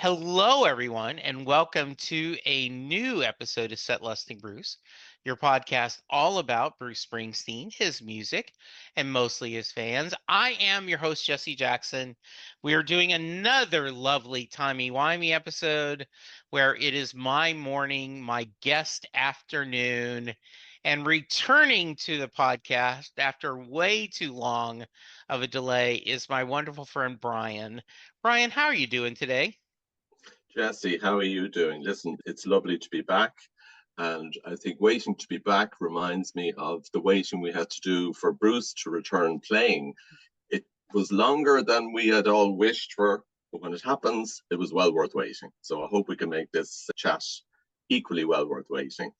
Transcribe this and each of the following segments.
Hello, everyone, and welcome to a new episode of Setlist Bruce, your podcast all about Bruce Springsteen, his music, and mostly his fans. I am your host, Jesse Jackson. We are doing another lovely timey-wimey episode where it is my morning, my guest afternoon, and returning to the podcast after way too long of a delay is my wonderful friend, Brian. Brian, how are you doing today? Jesse, how are you doing? Listen, it's lovely to be back. And I think waiting to be back reminds me of the waiting we had to do for Bruce to return playing. It was longer than we had all wished for, but when it happens, it was well worth waiting. So I hope we can make this chat equally well worth waiting.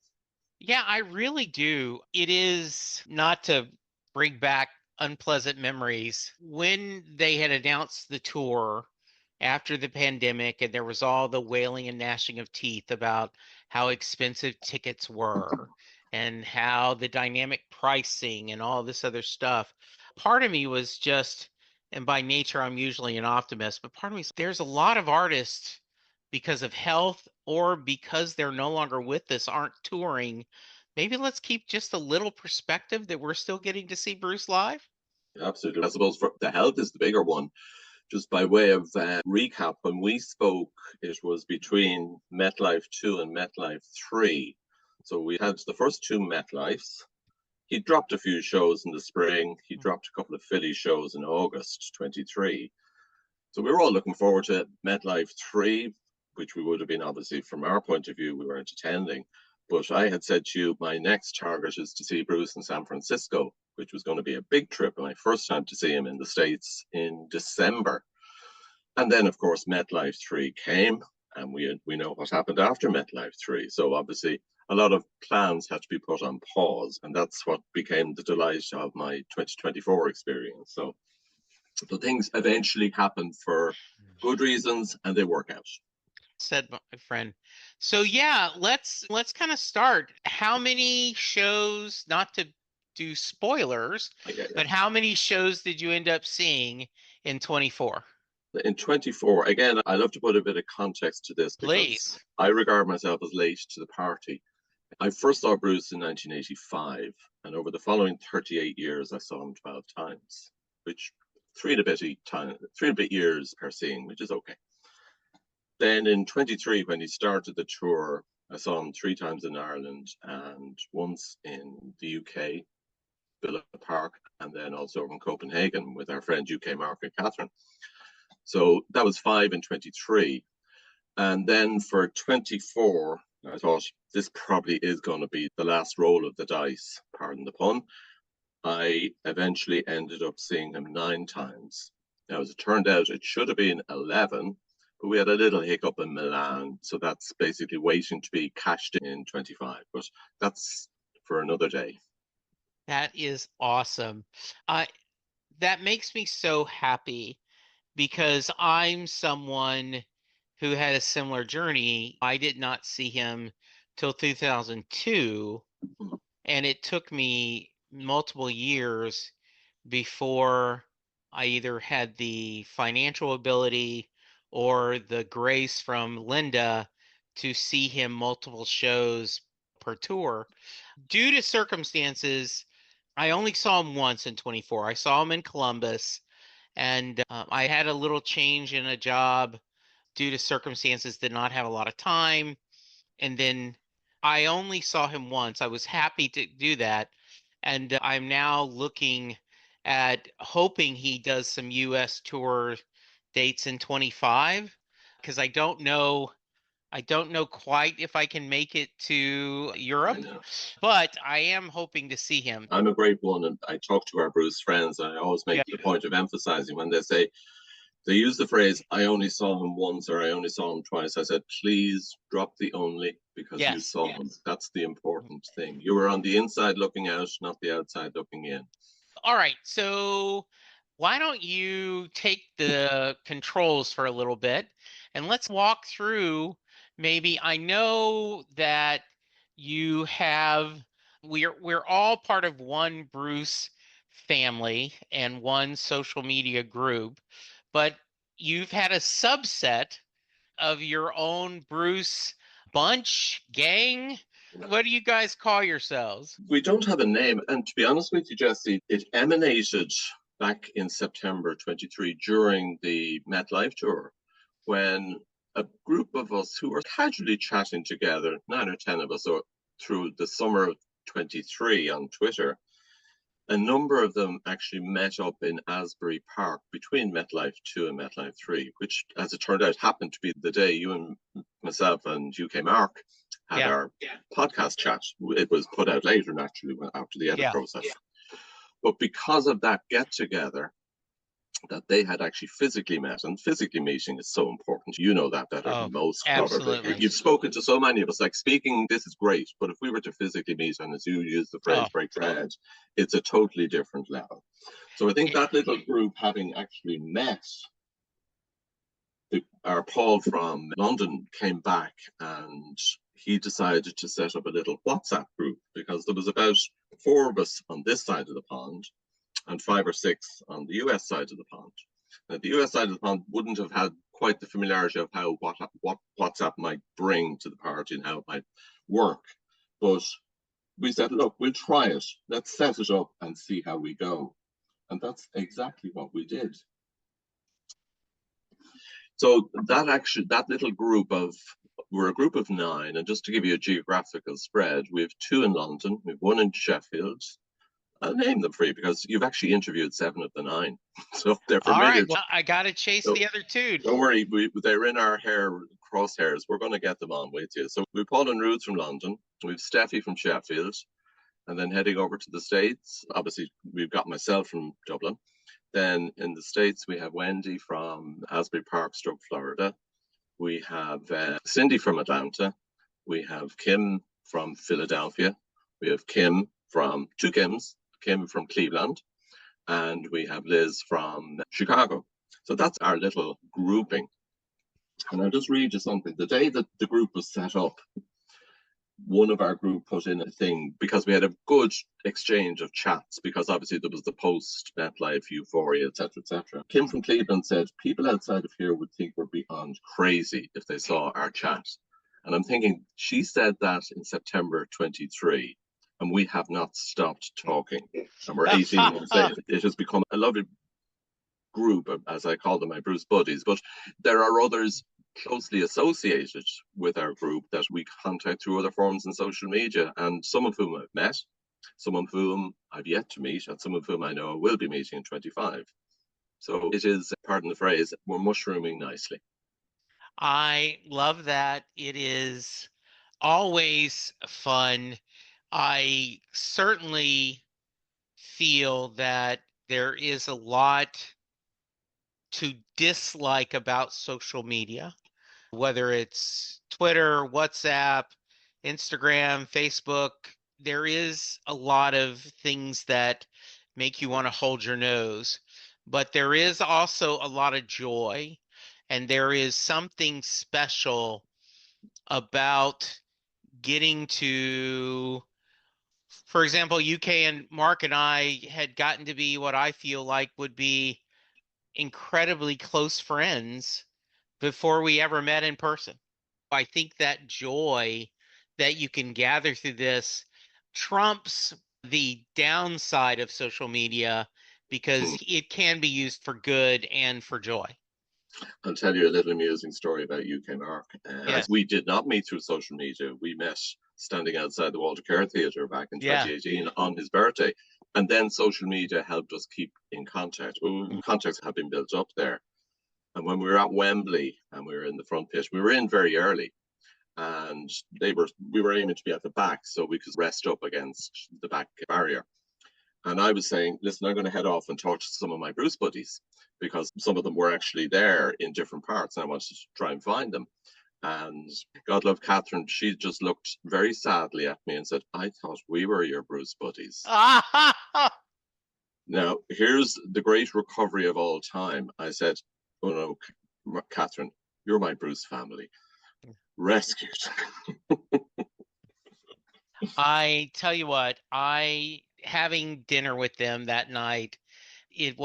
Yeah, I really do. It is not to bring back unpleasant memories. When they had announced the tour after the pandemic, and there was all the wailing and gnashing of teeth about how expensive tickets were and how the dynamic pricing and all this other stuff, part of me was just, and by nature, I'm usually an optimist, but part of me, there's a lot of artists because of health or because they're no longer with us, aren't touring. Maybe let's keep just a little perspective that we're still getting to see Bruce live. Absolutely. I suppose for the health is the bigger one. Just by way of recap, when we spoke, it was between MetLife 2 and MetLife 3. So we had the first two MetLifes. He dropped a few shows in the spring. He dropped a couple of Philly shows in August 23. So we were all looking forward to MetLife 3, which we would have been obviously from our point of view, we weren't attending. But I had said to you, my next target is to see Bruce in San Francisco, which was going to be a big trip. My first time to see him in the States in December. And then, of course, MetLife 3 came, and we know what happened after MetLife 3. So obviously, a lot of plans had to be put on pause, and that's what became the delight of my 2024 experience. So things eventually happen for good reasons, and they work out. Said my friend. So yeah, let's kind of start. How many shows, not to do spoilers, but how many shows did you end up seeing in 24? In 24, again, I love to put a bit of context to this because Please. I regard myself as late to the party. I first saw Bruce in 1985, and over the following 38 years, I saw him 12 times, which three and a bit years per seeing, which is okay. Then in 23, when he started the tour, I saw him three times in Ireland and once in the UK, Villa Park, and then also over in Copenhagen with our friend UK Mark and Catherine. So that was 5 and 23. And then for 24, I thought this probably is going to be the last roll of the dice, pardon the pun. I eventually ended up seeing him 9 times. Now, as it turned out, it should have been 11, but we had a little hiccup in Milan. So that's basically waiting to be cashed in 25. But that's for another day. That is awesome. That makes me so happy because I'm someone who had a similar journey. I did not see him till 2002, and it took me multiple years before I either had the financial ability or the grace from Linda to see him multiple shows per tour. Due to circumstances, I only saw him once in 24. I saw him in Columbus, and I had a little change in a job due to circumstances, did not have a lot of time. And then I only saw him once. I was happy to do that. And I'm now looking at hoping he does some US tour dates in 25 because I don't know quite if I can make it to Europe, but I am hoping to see him. I'm a great one, and I talk to our Bruce friends, and I always make the point of emphasizing when they say, they use the phrase, I only saw him once or I only saw him twice. I said, please drop the only because you saw him. That's the important thing. You were on the inside looking out, not the outside looking in. All right. So why don't you take the controls for a little bit and let's walk through maybe. I know that you have, we're all part of one Bruce family and one social media group, but you've had a subset of your own Bruce bunch, gang? What do you guys call yourselves? We don't have a name. And to be honest with you, Jesse, it emanated back in September 23 during the MetLife tour when a group of us who were casually chatting together, 9 or 10 of us, through the summer of 23 on Twitter, a number of them actually met up in Asbury Park between MetLife 2 and MetLife 3, which, as it turned out, happened to be the day you and myself and UK Mark had our podcast chat. It was put out later, naturally, after the edit process. But because of that get-together, that they had actually physically met, and physically meeting is so important. You know that better than most. Absolutely. Probably. You've spoken to so many of us, like speaking, this is great, but if we were to physically meet, and as you use the phrase break bread, it's a totally different level. So I think that little group having actually met, our Paul from London came back and he decided to set up a little WhatsApp group because there was about 4 of us on this side of the pond and 5 or 6 on the US side of the pond. Now, the US side of the pond wouldn't have had quite the familiarity of how what WhatsApp might bring to the party and how it might work. But we said, look, we'll try it. Let's set it up and see how we go. And that's exactly what we did. So that little group we're a group of 9. And just to give you a geographical spread, we have 2 in London, we have 1 in Sheffield. I'll name them for you because you've actually interviewed 7 of the 9. So they're familiar. All right, well, I got to chase the other 2. Don't worry, they're in our crosshairs. We're going to get them on with you. So we've Paul and Ruth from London. We've Steffi from Sheffield. And then heading over to the States, obviously, we've got myself from Dublin. Then in the States, we have Wendy from Asbury Park, Florida. We have Cindy from Atlanta. We have Kim from Philadelphia. We have Kim from 2 Kims. Kim from Cleveland, and we have Liz from Chicago. So that's our little grouping. And I'll just read you something. The day that the group was set up, one of our group put in a thing because we had a good exchange of chats because obviously there was the post MetLife euphoria, etc., etc. Kim from Cleveland said, people outside of here would think we're beyond crazy if they saw our chat. And I'm thinking, she said that in September 23. And we have not stopped talking. And we're 18 months in. It has become a lovely group, as I call them, my Bruce buddies. But there are others closely associated with our group that we contact through other forms in social media, and some of whom I've met, some of whom I've yet to meet, and some of whom I know I will be meeting in 25. So it is, pardon the phrase, we're mushrooming nicely. I love that. It is always fun. I certainly feel that there is a lot to dislike about social media, whether it's Twitter, WhatsApp, Instagram, Facebook. There is a lot of things that make you want to hold your nose, but there is also a lot of joy, and there is something special about getting to, for example, UK and Mark and I had gotten to be what I feel like would be incredibly close friends before we ever met in person. I think that joy that you can gather through this trumps the downside of social media because it can be used for good and for joy. I'll tell you a little amusing story about UK Mark. Yes. We did not meet through social media. We met standing outside the Walter Kerr Theatre back in 2018 on his birthday. And then social media helped us keep in contact. Contacts have been built up there. And when we were at Wembley and we were in the front pitch, we were in very early. And we were aiming to be at the back so we could rest up against the back barrier. And I was saying, listen, I'm going to head off and talk to some of my Bruce buddies because some of them were actually there in different parts and I wanted to try and find them. And God love Catherine, she just looked very sadly at me and said, I thought we were your Bruce buddies. Now, here's the great recovery of all time. I said, oh no, Catherine, you're my Bruce family. Rescued. I tell you what, having dinner with them that night, it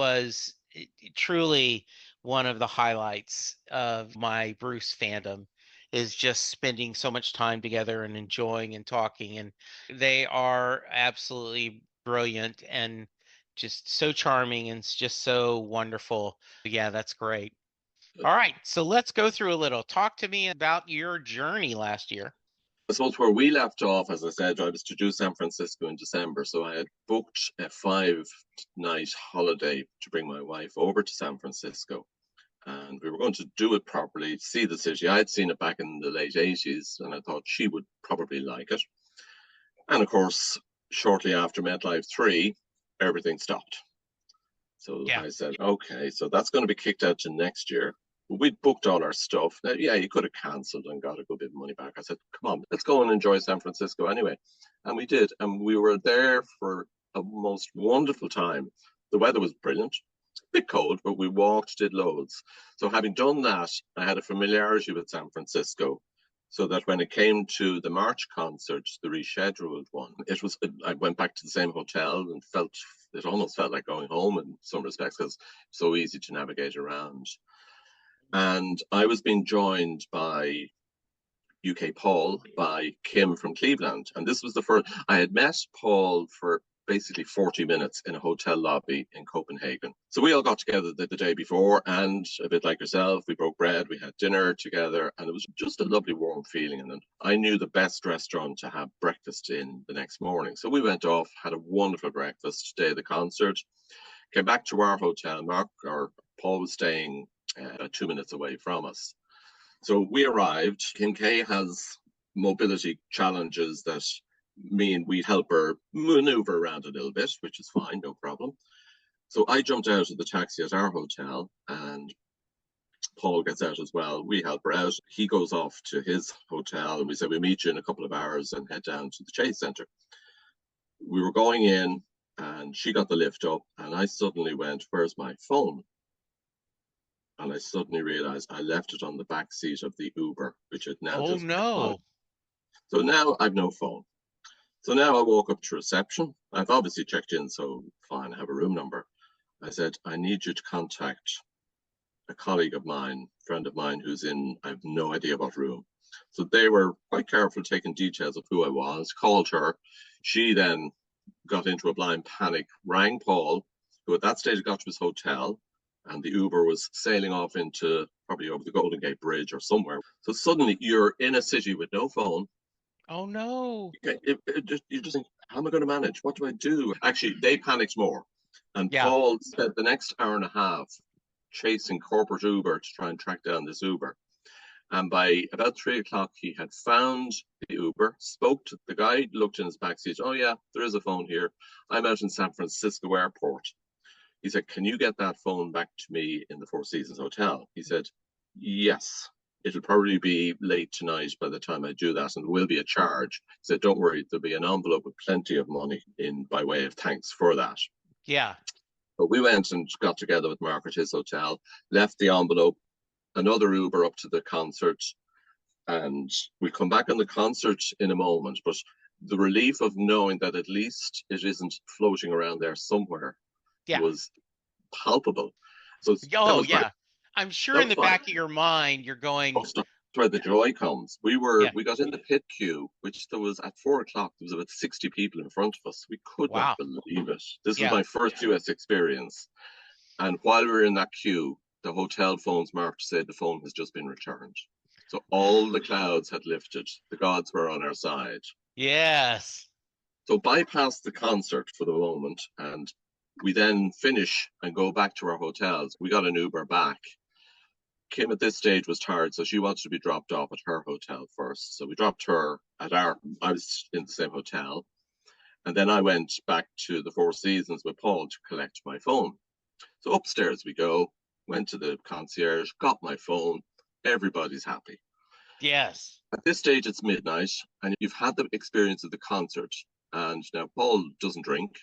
truly one of the highlights of my Bruce fandom is just spending so much time together and enjoying and talking. And they are absolutely brilliant and just so charming and just so wonderful. Yeah, that's great. All right, so let's go through a little. Talk to me about your journey last year. I suppose where we left off, as I said, I was to do San Francisco in December. So I had booked a 5-night holiday to bring my wife over to San Francisco. And we were going to do it properly, see the city. I had seen it back in the late 80s, and I thought she would probably like it. And of course, shortly after MetLife 3, everything stopped. So Yeah. I said, okay, so that's going to be kicked out to next year. We'd booked all our stuff. Now, yeah, you could have cancelled and got a good bit of money back. I said, come on, let's go and enjoy San Francisco anyway. And we did. And we were there for a most wonderful time. The weather was brilliant. A bit cold, but we walked, did loads. So having done that, I had a familiarity with San Francisco. So that when it came to the March concert, the rescheduled one, I went back to the same hotel and it almost felt like going home in some respects because it's so easy to navigate around. And I was being joined by UK Paul, by Kim from Cleveland. And this was the first, I had met Paul for basically 40 minutes in a hotel lobby in Copenhagen. So we all got together the day before, and a bit like yourself, we broke bread, we had dinner together, and it was just a lovely warm feeling. And then I knew the best restaurant to have breakfast in the next morning. So we went off, had a wonderful breakfast, day of the concert, came back to our hotel. Paul was staying 2 minutes away from us. So we arrived. Kim K has mobility challenges that mean we help her maneuver around a little bit, which is fine, no problem. So I jumped out of the taxi at our hotel, and Paul gets out as well. We help her out. He goes off to his hotel, and we said we'll meet you in a couple of hours and head down to the Chase Centre. We were going in, and she got the lift up, and I suddenly went, where's my phone? And I suddenly realized I left it on the back seat of the Uber, which had now Oh just gone. no. So now I've no phone. So now I walk up to reception. I've obviously checked in, so fine, I have a room number. I said, I need you to contact a colleague of mine, friend of mine, who's in, I have no idea what room. So they were quite careful taking details of who I was, called her. She then got into a blind panic, rang Paul, who at that stage had got to his hotel, and the Uber was sailing off into probably over the Golden Gate Bridge or somewhere. So suddenly you're in a city with no phone. Oh no. You just think, how am I going to manage? What do I do? Actually, they panicked more. And Yeah. Paul spent the next hour and a half chasing corporate Uber to try and track down this Uber. And by about 3 o'clock, he had found the Uber, spoke to the guy, looked in his backseat. Oh, yeah, there is a phone here. I'm out in San Francisco Airport. He said, can you get that phone back to me in the Four Seasons Hotel? He said, yes. It'll probably be late tonight by the time I do that, and there will be a charge. He said, don't worry, there'll be an envelope with plenty of money in by way of thanks for that. Yeah. But we went and got together with Mark at his hotel, left the envelope, another Uber up to the concert, and we'll come back on the concert in a moment. But the relief of knowing that at least it isn't floating around there somewhere was palpable. So that Oh was yeah. I'm sure that in was the fine. back of your mind you're going, That's where the joy comes. We got in the pit queue, which there was at 4 o'clock. There was about 60 people in front of us. We could not believe it. This was my first US experience, and while we were in that queue, the hotel phones marked to say the phone has just been returned. So all the clouds had lifted. The gods were on our side. Yes. So bypass the concert for the moment, and we then finish and go back to our hotels. We got an Uber back. Kim at this stage was tired, so she wanted to be dropped off at her hotel first. So we dropped her at I was in the same hotel. And then I went back to the Four Seasons with Paul to collect my phone. So upstairs we go, went to the concierge, got my phone. Everybody's happy. Yes. At this stage, it's midnight, and you've had the experience of the concert. And now Paul doesn't drink.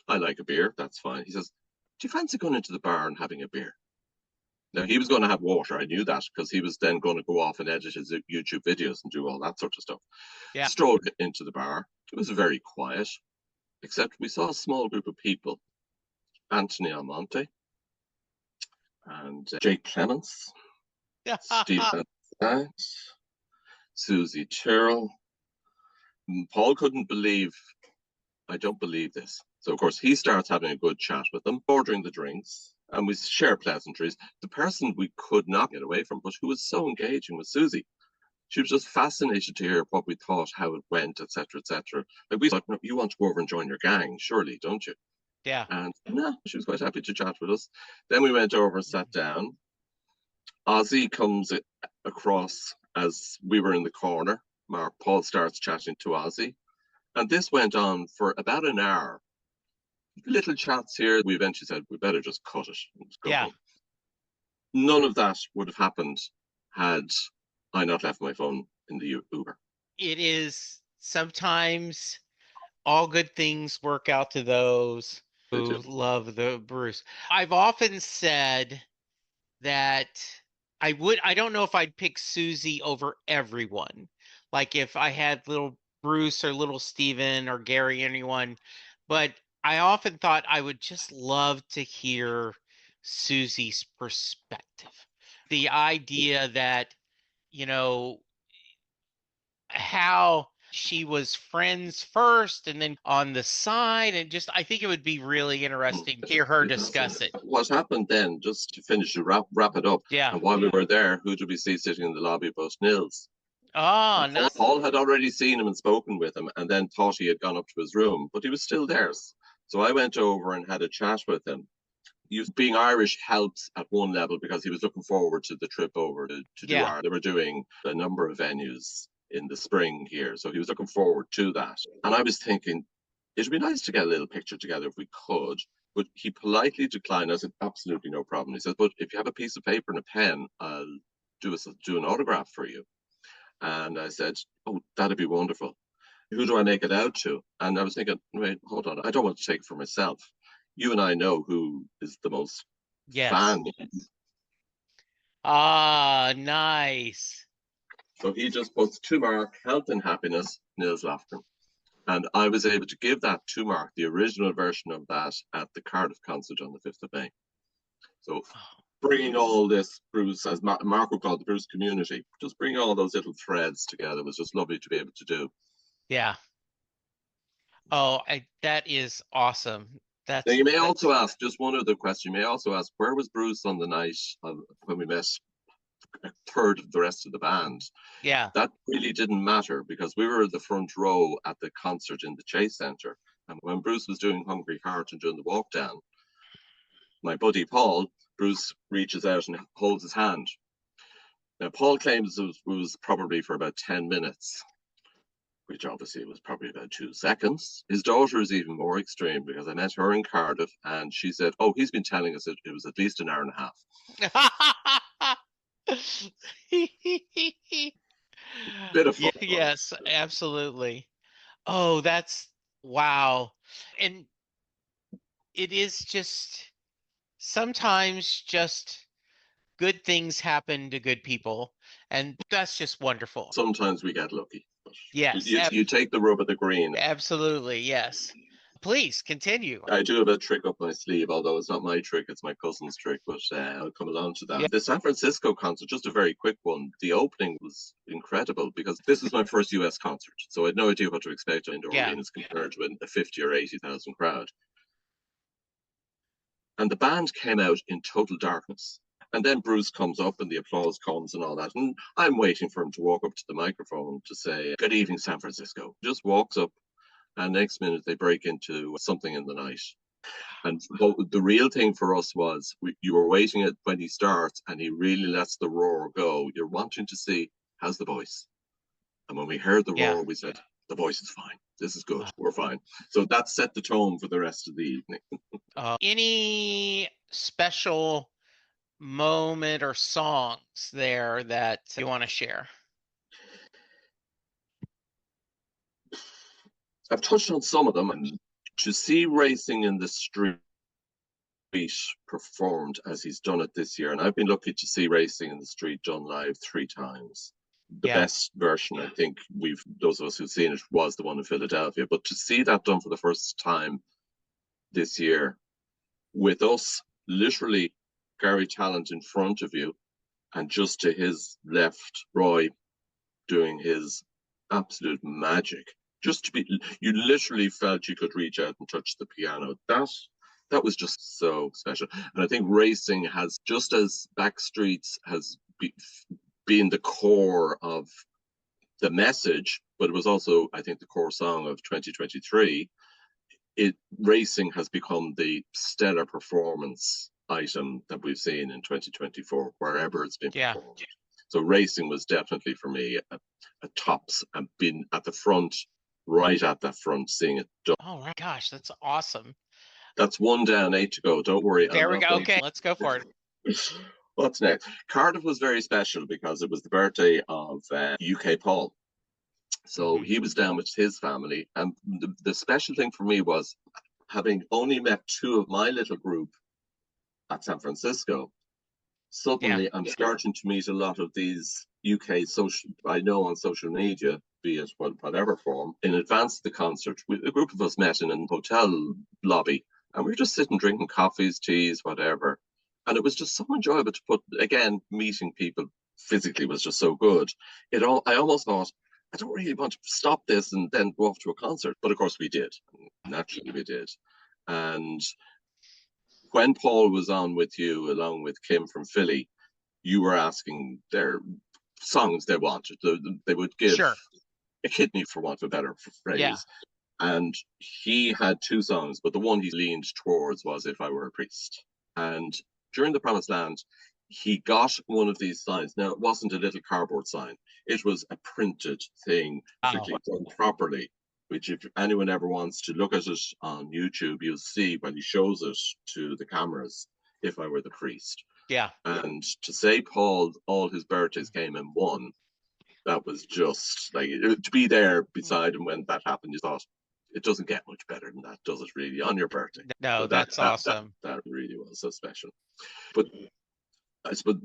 I like a beer, that's fine. He says, do you fancy going into the bar and having a beer? Now, he was going to have water. I knew that because he was then going to go off and edit his YouTube videos and do all that sort of stuff. Yeah. Strolled into the bar. It was very quiet, except we saw a small group of people. Anthony Almonte, and Jake Clements, Steve Van Susie Tyrrell. Paul couldn't believe, I don't believe this. So, of course, he starts having a good chat with them, ordering the drinks, and we share pleasantries. The person we could not get away from, but who was so engaging, was Susie. She was just fascinated to hear what we thought, how it went, etc., etc. Like, we thought, no, you want to go over and join your gang, surely, don't you? Yeah. And no, she was quite happy to chat with us. Then we went over and sat down. Ozzy comes across as we were in the corner. Paul starts chatting to Ozzy. And this went on for about an hour. Little chats here. We eventually said, we better just cut it and go home. None of that would have happened had I not left my phone in the Uber. It is sometimes all good things work out to those who love the Bruce. I've often said that I don't know if I'd pick Susie over everyone. Like if I had little Bruce or little Steven or Gary, anyone, but I often thought I would just love to hear Susie's perspective. The idea that, you know, how she was friends first and then on the side, and just I think it would be really interesting to hear her discuss it. What happened then, just to finish to wrap it up, and while we were there, who did we see sitting in the lobby but Nils? Oh, no. Paul had already seen him and spoken with him and then thought he had gone up to his room, but he was still there. So I went over and had a chat with him. Being Irish helps at one level because he was looking forward to the trip over to do Ireland. They were doing a number of venues in the spring here, so he was looking forward to that. And I was thinking, it'd be nice to get a little picture together if we could. But he politely declined. I said, absolutely no problem. He says, but if you have a piece of paper and a pen, I'll do an autograph for you. And I said, oh, that'd be wonderful. Who do I make it out to? And I was thinking, wait, hold on. I don't want to take it for myself. You and I know who is the most fan. Ah, nice. So he just puts to Mark, health and happiness, Nils Laughter. And I was able to give that to Mark, the original version of that, at the Cardiff concert on the 5th of May. So bringing all this Bruce, as Mark would call it, the Bruce community, just bringing all those little threads together was just lovely to be able to do. Yeah. Oh, that is awesome. Now you may also ask, just one other question, you may also ask, where was Bruce on the night when we met a third of the rest of the band? Yeah. That really didn't matter because we were at the front row at the concert in the Chase Centre. And when Bruce was doing Hungry Heart and doing the walk down, my buddy Paul, Bruce reaches out and holds his hand. Now, Paul claims it was probably for about 10 minutes, which obviously was probably about 2 seconds. His daughter is even more extreme because I met her in Cardiff and she said, oh, he's been telling us it was at least an hour and a half. Bit of fun. Yes, absolutely. Oh, that's wow. And it is just sometimes just good things happen to good people, and that's just wonderful. Sometimes we get lucky. Yes. You take the rub of the green. Absolutely, yes. Please continue. I do have a trick up my sleeve, although it's not my trick, it's my cousin's trick, but I'll come along to that. Yeah. The San Francisco concert, just a very quick one. The opening was incredible because this was my first US concert, so I had no idea what to expect in Orleans compared to a 50 or 80,000 crowd. And the band came out in total darkness. And then Bruce comes up and the applause comes and all that. And I'm waiting for him to walk up to the microphone to say, good evening, San Francisco. Just walks up and next minute they break into Something in the Night. And the real thing for us was you were waiting when he starts and he really lets the roar go. You're wanting to see, how's the voice? And when we heard the roar, we said, the voice is fine. This is good. We're fine. So that set the tone for the rest of the evening. Any special moment or songs there that you want to share? I've touched on some of them. And to see Racing in the Street performed as he's done it this year, and I've been lucky to see Racing in the Street done live 3 times. The best version, I think, those of us who've seen it, was the one in Philadelphia. But to see that done for the first time this year, with us literally Gary Talent in front of you, and just to his left, Roy doing his absolute magic. Just to be, you literally felt you could reach out and touch the piano. That was just so special. And I think racing has, just as Backstreets has been the core of the message, but it was also, I think, the core song of 2023. Racing has become the stellar performance item that we've seen in 2024, wherever it's been performed. So racing was definitely for me a tops, and been at the front, right at that front, seeing it done. Oh my gosh, that's awesome. That's 1 down, 8 to go. Don't worry. There we go. Okay, let's go for it. What's next? Cardiff was very special because it was the birthday of UK Paul. So he was down with his family. And the special thing for me was, having only met 2 of my little group at San Francisco, suddenly I'm starting to meet a lot of these UK I know on social media, be it whatever form. In advance of the concert, a group of us met in a hotel lobby, and we were just sitting drinking coffees, teas, whatever. And it was just so enjoyable to again, meeting people physically was just so good. I almost thought, I don't really want to stop this and then go off to a concert. But of course we did. Naturally we did. And when Paul was on with you, along with Kim from Philly, you were asking their songs they wanted. They would give a kidney, for want of a better phrase. Yeah. And he had 2 songs, but the one he leaned towards was If I Were a Priest. And during the Promised Land, he got one of these signs. Now, it wasn't a little cardboard sign. It was a printed thing, done properly, which if anyone ever wants to look at it on YouTube, you'll see when he shows it to the cameras, If I Were the Priest. Yeah. And to say Paul, all his birthdays came in one, that was just like, to be there beside him when that happened, you thought, it doesn't get much better than that, does it really, on your birthday? No, so that's awesome. That really was so special. But I suppose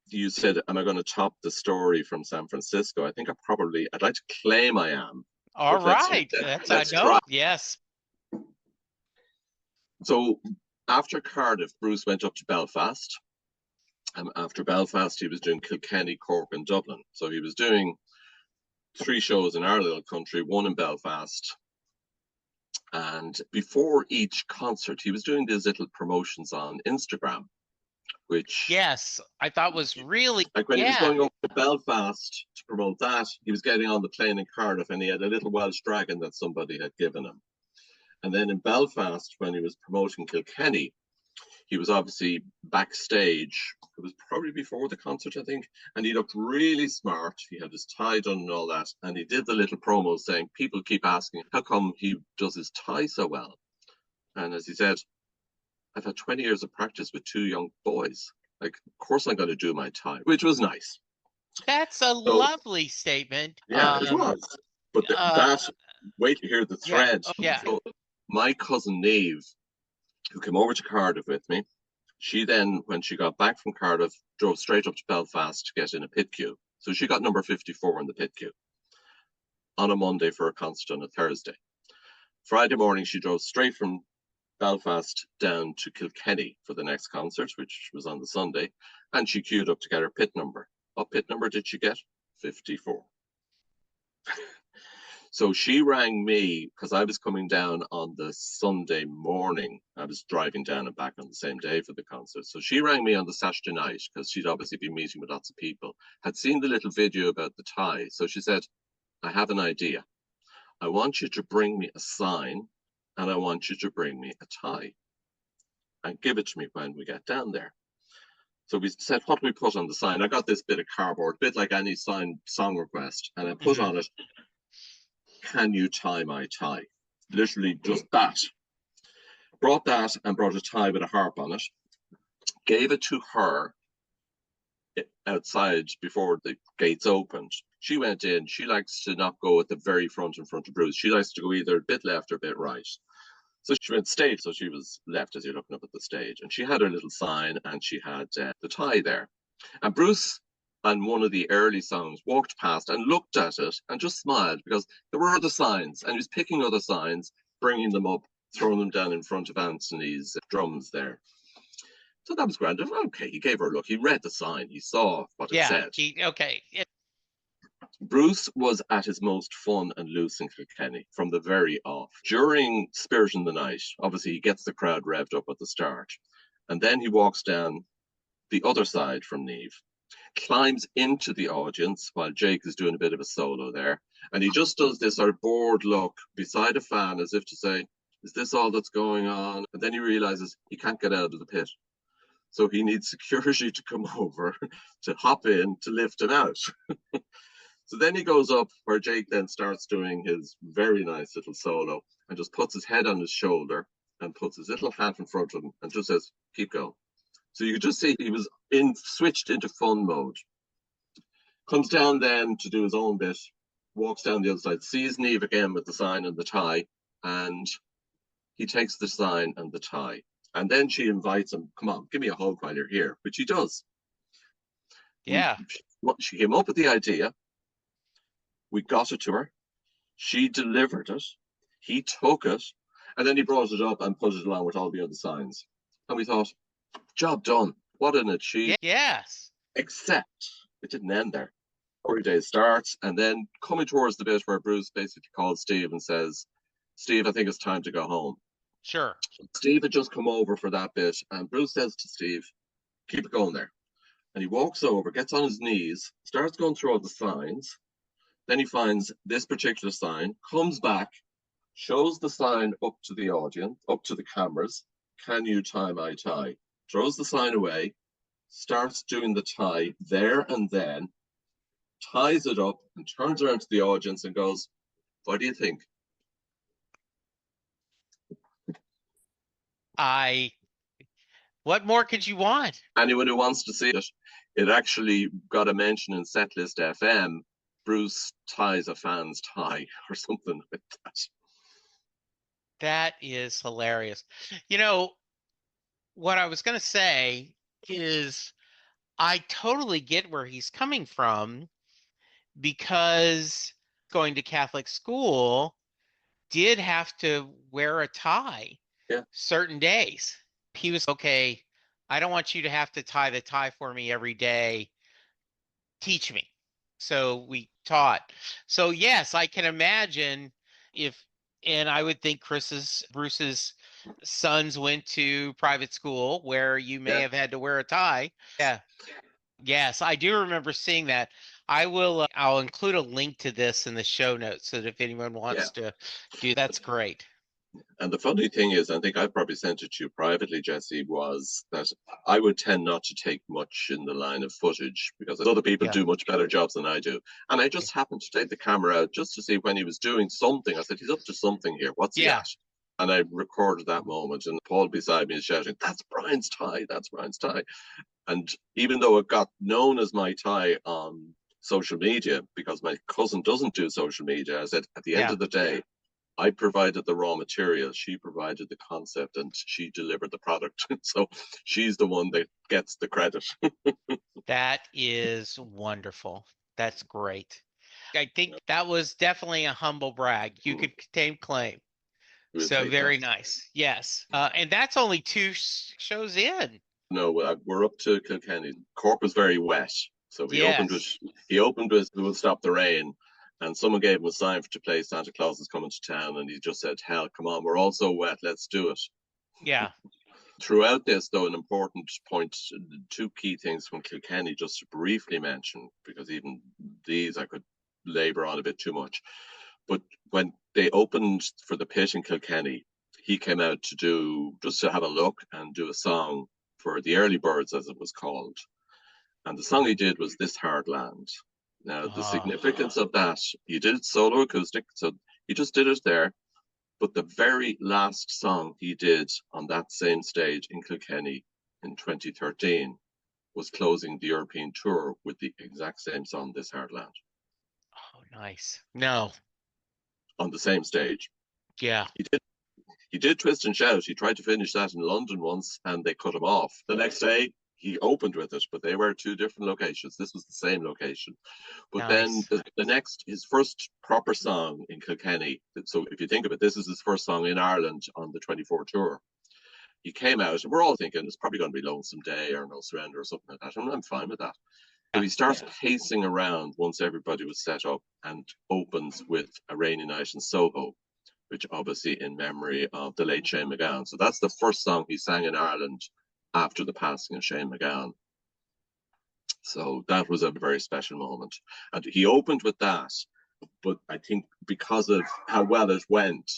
you said, am I going to top the story from San Francisco? I think I'd like to claim I am. All right. Let's try. Yes. So after Cardiff, Bruce went up to Belfast. After Belfast, he was doing Kilkenny, Cork, and Dublin. So he was doing 3 shows in our little country, 1 in Belfast. And before each concert, he was doing these little promotions on Instagram, which... Yes, I thought was really... Like when he was going up to Belfast to promote that, he was getting on the plane in Cardiff, and he had a little Welsh dragon that somebody had given him. And then in Belfast, when he was promoting Kilkenny, he was obviously backstage. It was probably before the concert, I think. And he looked really smart. He had his tie done and all that. And he did the little promo saying, people keep asking, how come he does his tie so well? And as he said, I've had 20 years of practice with 2 young boys. Like, of course I'm going to do my tie, which was nice. That's a lovely statement. Yeah, it was. But wait to hear the thread. So my cousin Neve, who came over to Cardiff with me, she then, when she got back from Cardiff, drove straight up to Belfast to get in a pit queue. So she got number 54 in the pit queue on a Monday for a concert on a Thursday. Friday morning, she drove straight from Belfast down to Kilkenny for the next concert, which was on the Sunday, and she queued up to get her pit number. What pit number did she get? 54. So she rang me because I was coming down on the Sunday morning. I was driving down and back on the same day for the concert. So she rang me on the Saturday night because she'd obviously been meeting with lots of people, had seen the little video about the tie. So she said, I have an idea. I want you to bring me a sign and I want you to bring me a tie and give it to me when we get down there. So we said, what do we put on the sign? I got this bit of cardboard, a bit like any song request, and I put on it, can you tie my tie? Literally just that. Brought that and brought a tie with a harp on it. Gave it to her outside before the gates opened. She went in. She likes to not go at the very front in front of Bruce. She likes to go either a bit left or a bit right. So she went stage, so she was left as you're looking up at the stage. And she had her little sign and she had the tie there. And Bruce, on one of the early songs, walked past and looked at it and just smiled because there were other signs. And he was picking other signs, bringing them up, throwing them down in front of Anthony's drums there. So that was grand. Okay, he gave her a look. He read the sign. He saw what it Yeah. said. Okay. Bruce was at his most fun and loose in Kilkenny from the very off. During Spirit in the Night, obviously he gets the crowd revved up at the start. And then he walks down the other side from Niamh, climbs into the audience while Jake is doing a bit of a solo there. And he just does this sort of bored look beside a fan as if to say, is this all that's going on? And then he realizes he can't get out of the pit. So he needs security to come over, to hop in, to lift him out. So then he goes up where Jake then starts doing his very nice little solo and just puts his head on his shoulder and puts his little hat in front of him and just says, keep going. So you could just see he was switched into fun mode. Comes down then to do his own bit, walks down the other side, sees Niamh again with the sign and the tie, and he takes the sign and the tie. And then she invites him, come on, give me a hug while you're here, which he does. Yeah. She came up with the idea. We got it to her. She delivered it. He took it. And then he brought it up and put it along with all the other signs. And we thought, job done. What an achievement. Yes. Except it didn't end there. Every day starts. And then coming towards the bit where Bruce basically calls Steve and says, Steve, I think it's time to go home. Sure. Steve had just come over for that bit. And Bruce says to Steve, keep it going there. And he walks over, gets on his knees, starts going through all the signs. Then he finds this particular sign, comes back, shows the sign up to the audience, up to the cameras. Can you tie my tie? Throws the sign away, starts doing the tie there and then, ties it up and turns around to the audience and goes, what do you think? What more could you want? Anyone who wants to see it, it actually got a mention in Setlist FM. Bruce ties a fan's tie or something like that. That is hilarious. What I was going to say is I totally get where he's coming from, because going to Catholic school did have to wear a tie certain days. He was, okay, I don't want you to have to tie the tie for me every day. Teach me. So we taught. So yes, I can imagine and I would think Bruce's sons went to private school where you may have had to wear a tie. Yeah. Yes, I do remember seeing that. I'll include a link to this in the show notes so that if anyone wants to do, that's great. And the funny thing is, I think I probably sent it to you privately, Jesse, was that I would tend not to take much in the line of footage because other people do much better jobs than I do. And I just happened to take the camera out just to see when he was doing something. I said, he's up to something here. What's he at? And I recorded that moment, and Paul beside me is shouting, that's Brian's tie, that's Brian's tie. And even though it got known as my tie on social media, because my cousin doesn't do social media, I said, at the end of the day, I provided the raw material, she provided the concept, and she delivered the product. So she's the one that gets the credit. That is wonderful. That's great. I think that was definitely a humble brag. You could claim. So very nice. Yes. And that's only 2 shows in. No, we're up to Kilkenny. Cork was very wet. So he opened with We'll Stop the Rain. And someone gave him a sign to play Santa Claus is Coming to Town. And he just said, hell, come on, we're all so wet, let's do it. Yeah. Throughout this, though, an important point, 2 key things from Kilkenny, just to briefly mention, because even these I could labour on a bit too much. But when they opened for the pit in Kilkenny, he came out to have a look and do a song for the early birds, as it was called. And the song he did was This Hard Land. Now, the significance of that, he did it solo acoustic, so he just did it there. But the very last song he did on that same stage in Kilkenny in 2013 was closing the European tour with the exact same song, This Hard Land. Oh, nice. No. On the same stage. Yeah. He did Twist and Shout. He tried to finish that in London once and they cut him off. The next day, he opened with it, but they were 2 different locations. This was the same location. But then his first proper song in Kilkenny. So if you think of it, this is his first song in Ireland on the 24 tour. he came out, and we're all thinking it's probably going to be Lonesome Day or No Surrender or something like that. And I'm fine with that. So he starts pacing around once everybody was set up and opens with A Rainy Night in Soho, which obviously in memory of the late Shane MacGowan. So that's the first song he sang in Ireland after the passing of Shane MacGowan. So that was a very special moment. And he opened with that, but I think because of how well it went,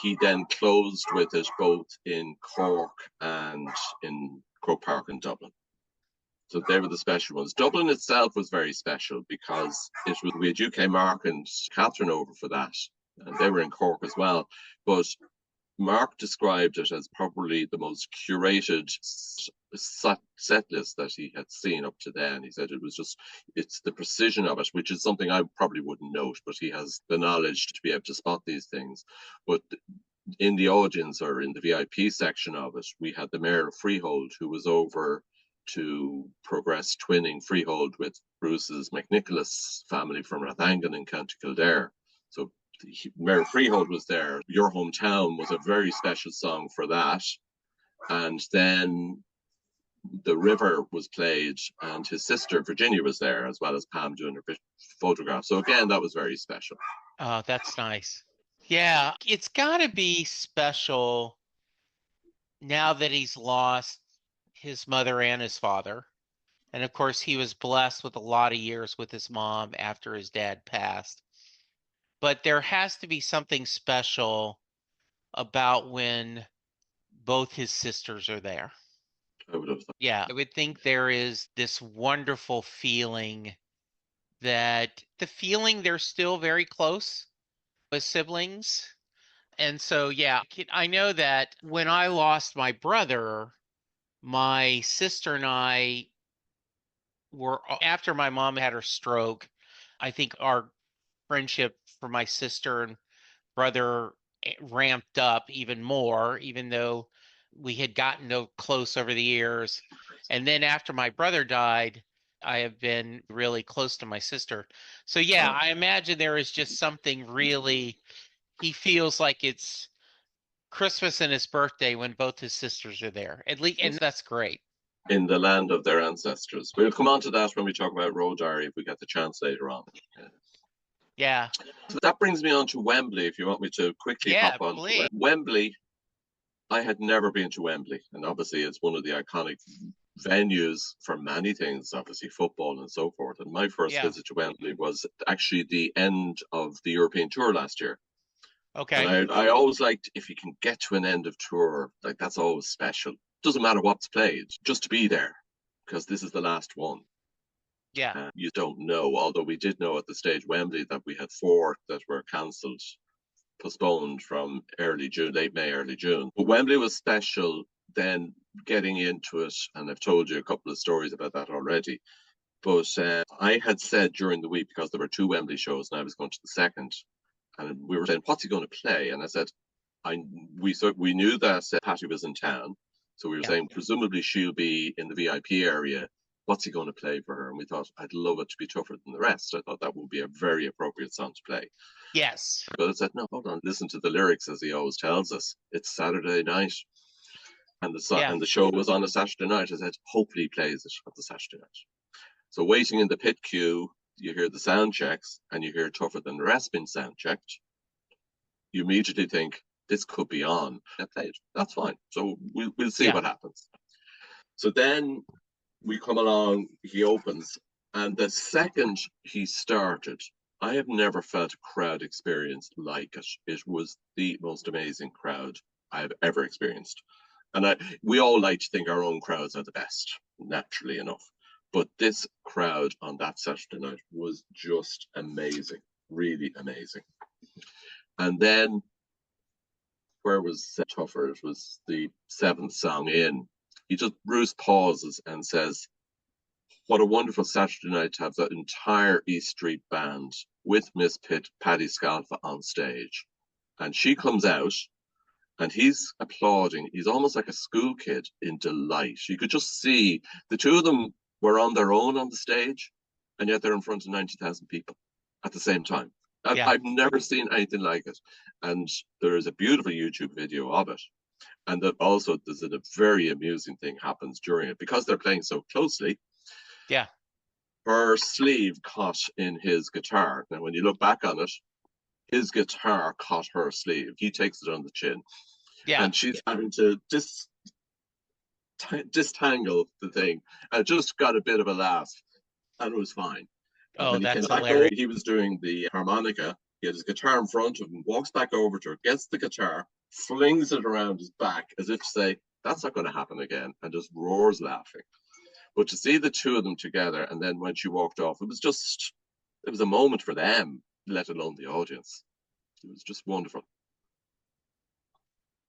he then closed with it both in Cork and in Croke Park in Dublin. So they were the special ones. Dublin itself was very special because we had UK Mark and Catherine over for that, and they were in Cork as well. But Mark described it as probably the most curated set list that he had seen up to then. He said it's the precision of it, which is something I probably wouldn't note, but he has the knowledge to be able to spot these things. But in the audience or in the VIP section of it, we had the Mayor of Freehold, who was over to progress twinning Freehold with Bruce's McNicholas family from Rathangan in County Kildare. So Mayor Freehold was there. Your Hometown was a very special song for that. And then The River was played, and his sister Virginia was there, as well as Pam doing her photograph. So again, that was very special. Oh, that's nice. Yeah, it's got to be special now that he's lost his mother and his father. And of course, he was blessed with a lot of years with his mom after his dad passed. But there has to be something special about when both his sisters are there. I would have thought. Yeah, I would think there is this wonderful feeling that they're still very close as siblings. And so, yeah, I know that when I lost my brother, my sister and I were, after my mom had her stroke, I think our friendship for my sister and brother ramped up even more, even though we had gotten close over the years. And then after my brother died, I have been really close to my sister. So yeah, I imagine there is just something really, he feels like it's Christmas and his birthday when both his sisters are there. At least, and that's great. In the land of their ancestors. We'll come on to that when we talk about Road Diary if we get the chance later on. Yeah. So that brings me on to Wembley, if you want me to quickly hop on. Please. Wembley, I had never been to Wembley, and obviously it's one of the iconic venues for many things, obviously football and so forth. And my first visit to Wembley was actually the end of the European tour last year. Okay. And I always liked, if you can get to an end of tour, like that's always special. Doesn't matter what's played, just to be there, because this is the last one. Yeah. You don't know, although we did know at the stage Wembley that we had 4 that were cancelled, postponed from early June, late May, early June. But Wembley was special then getting into it, and I've told you a couple of stories about that already. But I had said during the week, because there were 2 Wembley shows and I was going to the second, and we were saying, what's he going to play? And I said, we knew that Patty was in town. So we were saying, presumably she'll be in the VIP area. What's he going to play for her? And we thought, I'd love it to be Tougher Than the Rest. I thought that would be a very appropriate song to play. Yes. But I said, no, hold on, listen to the lyrics, as he always tells us. It's Saturday night. And the show was on a Saturday night. I said, hopefully he plays it on the Saturday night. So waiting in the pit queue, you hear the sound checks, and you hear Tougher Than the Rest being sound checked. You immediately think, this could be on. I played. That's fine. So we'll see what happens. So then we come along, he opens, and the second he started, I have never felt a crowd experience like it. It was the most amazing crowd I have ever experienced. And we all like to think our own crowds are the best, naturally enough. But this crowd on that Saturday night was just amazing, really amazing. And then, where was Tougher? It was the 7th song in. Bruce pauses and says, what a wonderful Saturday night to have that entire East Street band with Miss Paddy Scalfa on stage. And she comes out, and he's applauding. He's almost like a school kid in delight. You could just see the 2 of them were on their own on the stage, and yet they're in front of 90,000 people at the same time. I've never seen anything like it. And there is a beautiful YouTube video of it. And that also there's a very amusing thing happens during it because they're playing so closely. Yeah. Her sleeve caught in his guitar. Now, when you look back on it, his guitar caught her sleeve. He takes it on the chin, Yeah. and she's having to distangle the thing. I just got a bit of a laugh, and it was fine. And Oh, when he came that's back over, hilarious. he was doing the harmonica. He had his guitar in front of him, walks back over to her, gets the guitar, flings it around his back as if to say, that's not going to happen again, and just roars laughing. But to see the two of them together, and then when she walked off, it was a moment for them, let alone the audience. It was just wonderful.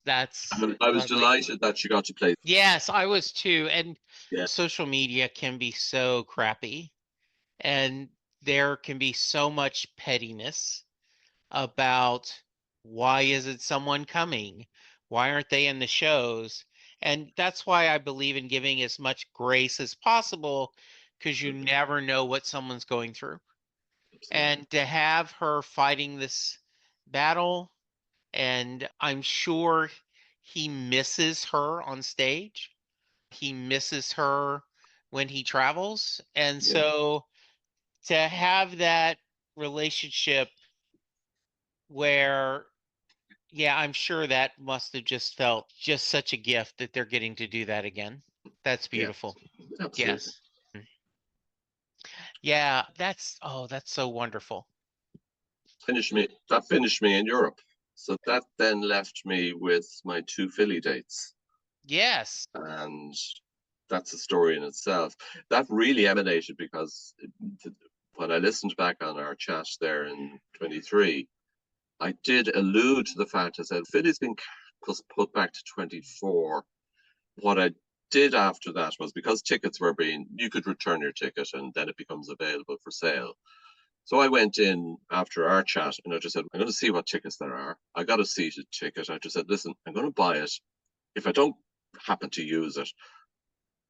That's And I was lovely. delighted that she got to play. Yes, I was too. And Yeah, social media can be so crappy, and there can be so much pettiness about why isn't someone coming? Why aren't they in the shows? And that's why I believe in giving as much grace as possible, because you absolutely, never know what someone's going through. absolutely. And to have her fighting this battle, and I'm sure he misses her on stage. He misses her when he travels. And Yeah, so to have that relationship where, yeah, I'm sure that must have just felt just such a gift that they're getting to do that again. That's yeah, beautiful. absolutely. Yes. Yeah, that's so wonderful. That finished me in Europe. So that then left me with my two Philly dates. Yes. And that's a story in itself. That really emanated because when I listened back on our chat there in 23, I did allude to the fact I said Philly's been put back to 24. What I did after that was because tickets were being, you could return your ticket and then it becomes available for sale. So I went in after our chat and I just said, I'm going to see what tickets there are. I got a seated ticket. I just said, listen, I'm going to buy it. If I don't happen to use it,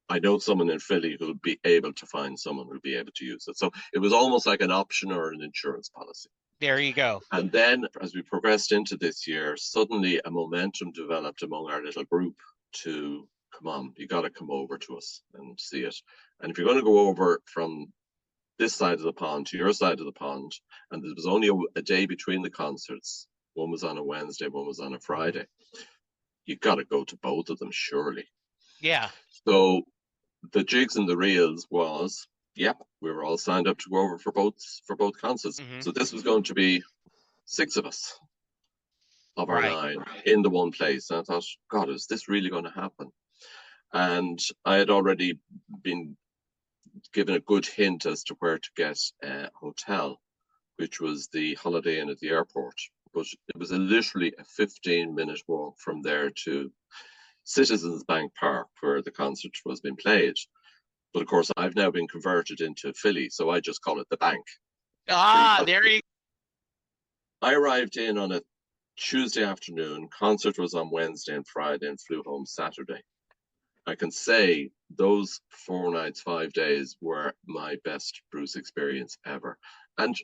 I know someone in Philly who'll be able to find someone who'll be able to use it. So it was almost like an option or an insurance policy. There you go. And then as we progressed into this year, suddenly a momentum developed among our little group to come on, you got to come over to us and see it. And if you're going to go over from this side of the pond to your side of the pond, and there was only a day between the concerts, one was on a Wednesday, one was on a Friday, you got to go to both of them, surely. Yeah. So the jigs and the reels was, yep, we were all signed up to go over for both concerts. Hmm. So this was going to be six of us of our Right. nine in the one place. And I thought, God, is this really going to happen? And I had already been given a good hint as to where to get a hotel, which was the Holiday Inn at the airport. But it was literally a 15-minute walk from there to Citizens Bank Park, where the concert was being played. But of course, I've now been converted into Philly, so I just call it the bank. Ah, Because there you I arrived in on a Tuesday afternoon, concert was on Wednesday and Friday, and flew home Saturday. I can say those 4 nights, 5 days were my best Bruce experience ever. And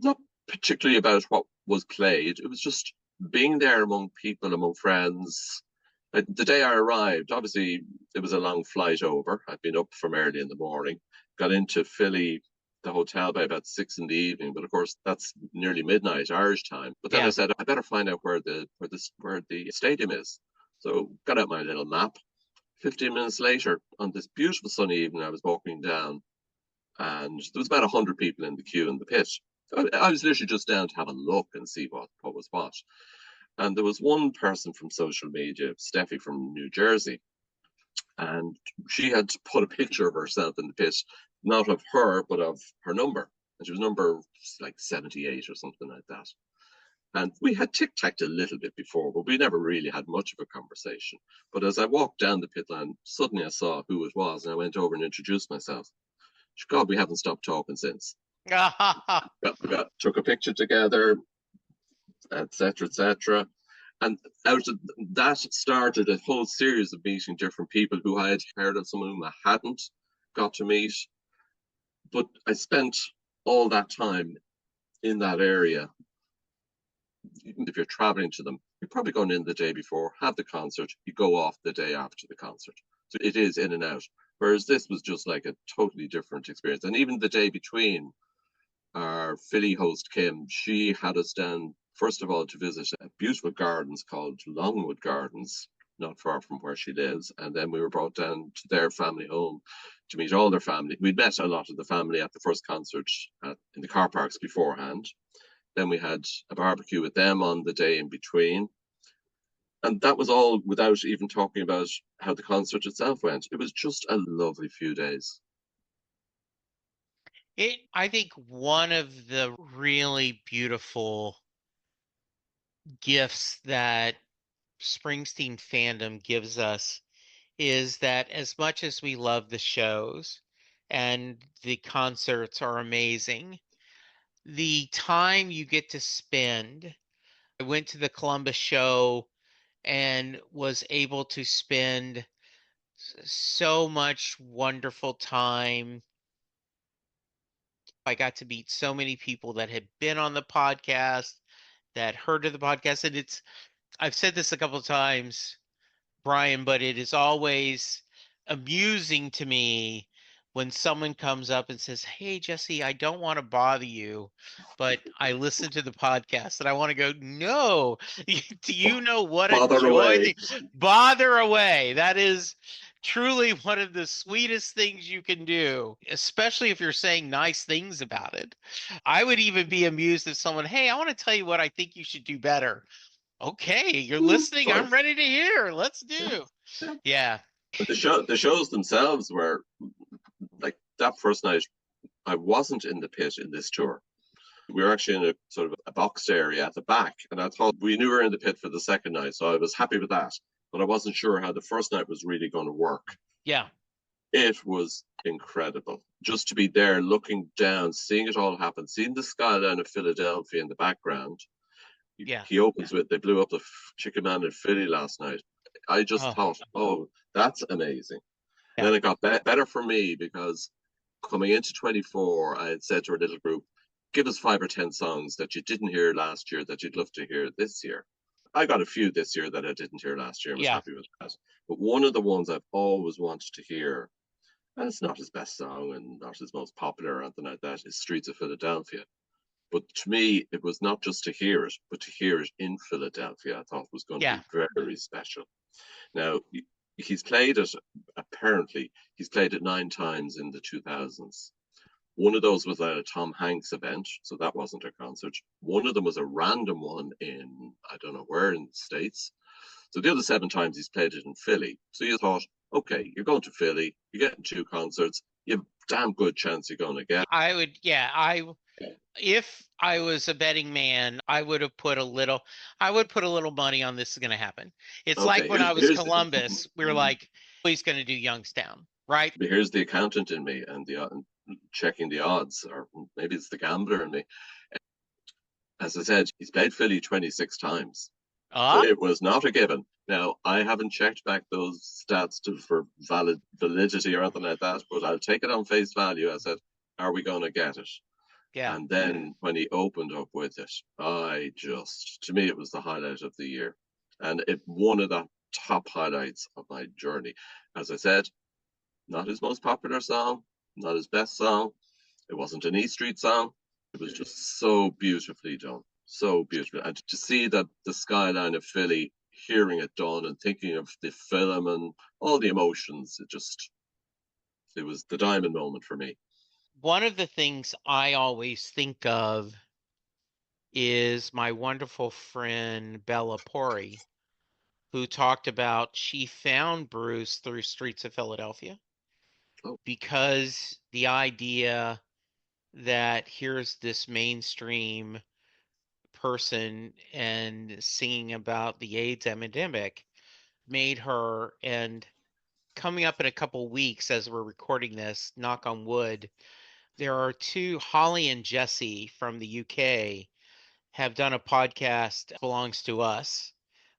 not particularly about what was played, it was just being there among people, among friends. The day I arrived, obviously, it was a long flight over. I'd been up from early in the morning, got into Philly, the hotel by about 6 in the evening. But of course, that's nearly midnight Irish time. But then I Yeah. said, I better find out where the stadium is. So got out my little map. 15 minutes later, on this beautiful sunny evening, I was walking down, and there was about 100 people in the queue in the pit. I was literally just down to have a look and see what was what. And there was one person from social media, Steffi from New Jersey, and she had put a picture of herself in the pit, not of her, but of her number. And she was number like 78 or something like that. And we had tic-tacked a little bit before, but we never really had much of a conversation. But as I walked down the pit lane, suddenly I saw who it was, and I went over and introduced myself. God, we haven't stopped talking since. go. Took a picture together, etc., etc. And out of that started a whole series of meeting different people who I had heard of, some of whom I hadn't got to meet. But I spent all that time in that area. If you're traveling to them, You're probably going in the day before, have the concert, you go off the day after the concert. So it is in and out. Whereas this was just like a totally different experience. And even the day between, our Philly host Kim, she had us down first of all to visit beautiful gardens called Longwood Gardens, not far from where she lives. And then we were brought down to their family home to meet all their family. We'd met a lot of the family at the first concert in the car parks beforehand. Then we had a barbecue with them on the day in between. And that was all without even talking about how the concert itself went. It was just a lovely few days. I think one of the really beautiful gifts that Springsteen fandom gives us is that as much as we love the shows and the concerts are amazing, the time you get to spend. I went to the Columbus show and was able to spend so much wonderful time. I got to meet so many people that had been on the podcast, that heard of the podcast. And I've said this a couple of times, Brian, but it is always amusing to me when someone comes up and says, "Hey, Jesse, I don't want to bother you, but I listen to the podcast." And I want to go, "No, do you know what a Bother joy away. bother away?" That is truly one of the sweetest things you can do, especially if you're saying nice things about it. I would even be amused if someone, "Hey, I want to tell you what I think you should do better." Okay, you're listening. Fine. I'm ready to hear. Let's Yeah, do. yeah. Yeah. But the shows themselves were like that first night. I wasn't in the pit in this tour. We were actually in a sort of a boxed area at the back, and I thought we knew we were in the pit for the second night, so I was happy with that. But I wasn't sure how the first night was really going to work. Yeah. It was incredible just to be there, looking down, seeing it all happen, seeing the skyline of Philadelphia in the background. Yeah. He opens with, "They blew up the Chicken Man in Philly last night." I just Oh, thought, oh, that's amazing. yeah. Then it got better for me because coming into 24, I had said to our little group, give us 5 or 10 songs that you didn't hear last year that you'd love to hear this year. I got a few this year that I didn't hear last year and was Yeah. happy with that. But one of the ones I've always wanted to hear, and it's not his best song and not his most popular or anything like that, is Streets of Philadelphia. But to me, it was not just to hear it, but to hear it in Philadelphia, I thought was going to Yeah. be very special. Now, he's played it, apparently, he's played it 9 times in the 2000s. One of those was at a Tom Hanks event, so that wasn't a concert. One of them was a random one in, I don't know where in the States. So the other 7 times he's played it in Philly. So you thought, okay, you're going to Philly, you're getting 2 concerts, you have a damn good chance you're going to get. I would, yeah, if I was a betting man, I would put a little money on this is going to happen. It's like Okay, when I was Columbus, we were like, oh, he's going to do Youngstown, right? here's the accountant in me and checking the odds, or maybe it's the gambler in me. As I said, he's played Philly 26 times. So Uh, it was not a given. Now, I haven't checked back those stats for validity or anything like that, but I'll take it on face value. I said, are we going to get it? yeah. And then when he opened up with it, to me, it was the highlight of the year. And it one of the top highlights of my journey. As I said, not his most popular song, not his best song. It wasn't an E Street song. It was just so beautifully done. So beautiful. And to see that the skyline of Philly, hearing it done and thinking of the film and all the emotions, it was the diamond moment for me. One of the things I always think of is my wonderful friend Bella Pori, who talked about she found Bruce through Streets of Philadelphia Oh, because the idea that here's this mainstream person and singing about the AIDS epidemic made her, and coming up in a couple weeks as we're recording this, knock on wood, there are two, Holly and Jesse from the UK, have done a podcast belongs to us,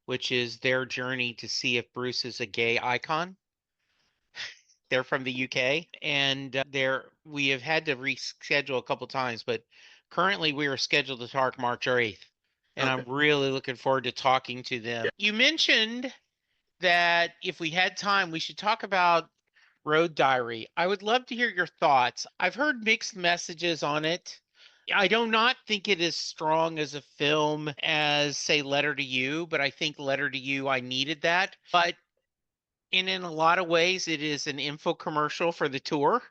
which is their journey to see if Bruce is a gay icon. They're from the UK, and we have had to reschedule a couple times, but currently we are scheduled to talk March 8th. and Okay. I'm really looking forward to talking to them. Yeah. You mentioned that if we had time, we should talk about Road Diary. I would love to hear your thoughts. I've heard mixed messages on it. I do not think it is strong as a film as, say, Letter to You, but I think Letter to You, I needed that. But in a lot of ways, it is an info commercial for the tour,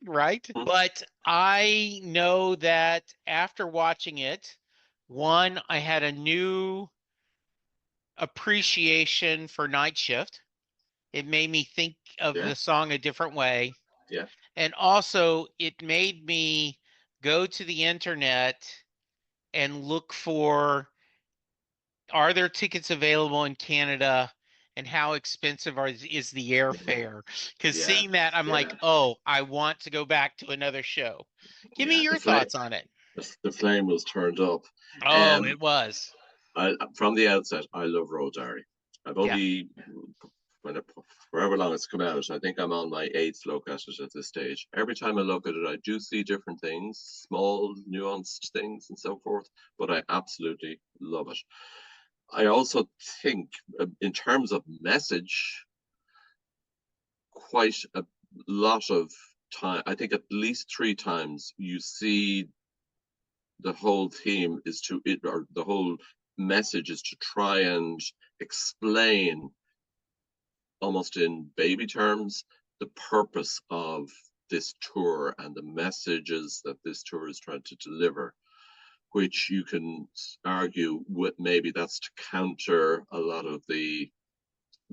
right? Mhm. But I know that after watching it, one, I had a new appreciation for Night Shift. It made me think of Yeah. the song a different way. Yeah. And also, it made me go to the internet and look for, are there tickets available in Canada and how expensive is the airfare? Because Yeah. seeing that, I'm like, Yeah. oh, I want to go back to another show. Give me Yeah. your thoughts on it. The flame was turned up. Oh, Um, it was. from the outset, I love Road Diary. I've Yeah. only, when it, forever long it's come out, I think I'm on my eighth look at it at this stage. Every time I look at it, I do see different things, small, nuanced things, and so forth, but I absolutely love it. I also think, in terms of message, quite a lot of time, I think at least three times, you see the whole theme is to it, or the whole message is to try and explain, almost in baby terms, the purpose of this tour and the messages that this tour is trying to deliver, which you can argue with, maybe that's to counter a lot of the